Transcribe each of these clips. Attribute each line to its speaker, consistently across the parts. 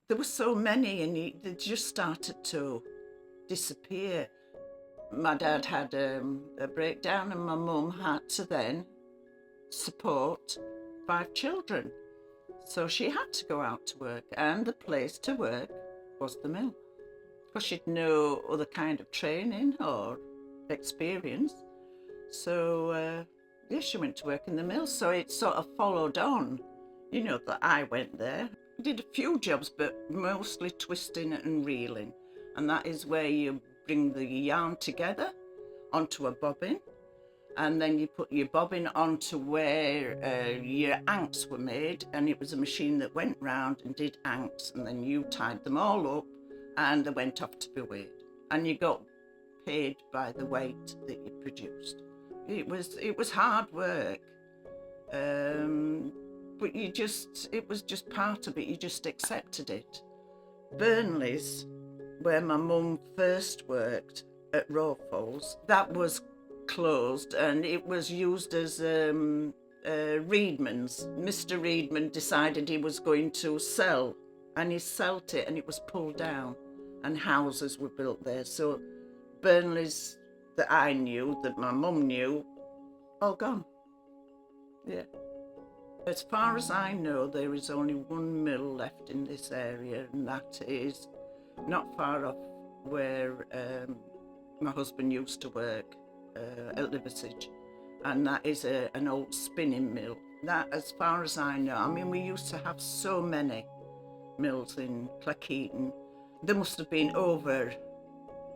Speaker 1: there were so many, and they just started to disappear. My dad had a breakdown, and my mum had to then support 5 children. So she had to go out to work, and the place to work was the mill, because she'd no other kind of training or experience. So yeah, she went to work in the mill. So it sort of followed on, that I went there. I did a few jobs, but mostly twisting and reeling. And that is where you bring the yarn together onto a bobbin, and then you put your bobbin onto where your anks were made, and it was a machine that went round and did anks, and then you tied them all up and they went off to be weighed, and you got paid by the weight that you produced. It was hard work, but it was just part of it. You just accepted it. Burnley's, where my mum first worked at Rawfalls, that was closed, and it was used as Reedman's. Mr. Reedman decided he was going to sell, and he sold it, and it was pulled down, and houses were built there. So Burnley's that I knew, that my mum knew, all gone. Yeah. As far as I know, there is only one mill left in this area, and that is not far off where my husband used to work, at Liversidge, and that is an old spinning mill. That, as far as I know, I mean, we used to have so many mills in Cleckheaton. There must have been over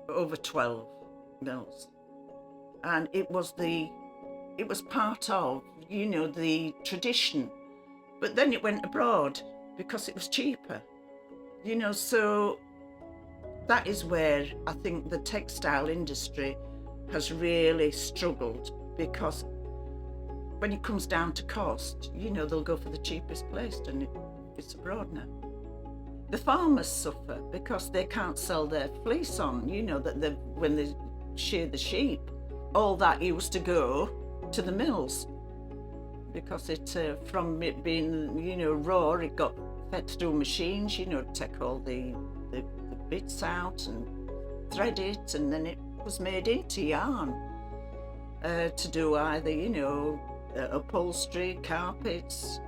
Speaker 1: 12 mills, and it was part of, the tradition. But then it went abroad because it was cheaper, so that is where I think the textile industry has really struggled, because when it comes down to cost, they'll go for the cheapest place, and it's abroad now. The farmers suffer because they can't sell their fleece on, that when they shear the sheep, all that used to go to the mills, because it from it being raw, it got fed through machines, to take all the bits out and thread it, and then it was made into yarn to do either upholstery, carpets,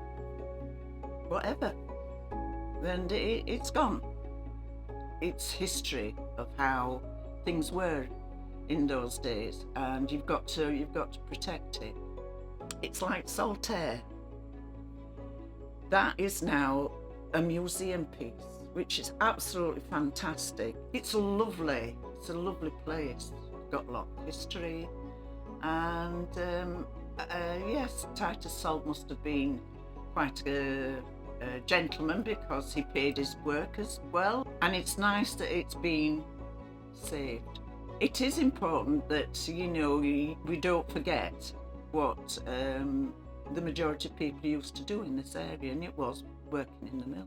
Speaker 1: whatever. And it's gone. It's history of how things were in those days, and you've got to protect it. It's like Saltaire. That is now a museum piece, which is absolutely fantastic. It's a lovely place. Got a lot of history, and yes, Titus Salt must have been quite a gentleman, because he paid his workers well, and it's nice that it's been saved. It is important that we don't forget what the majority of people used to do in this area, and it was working in the mill.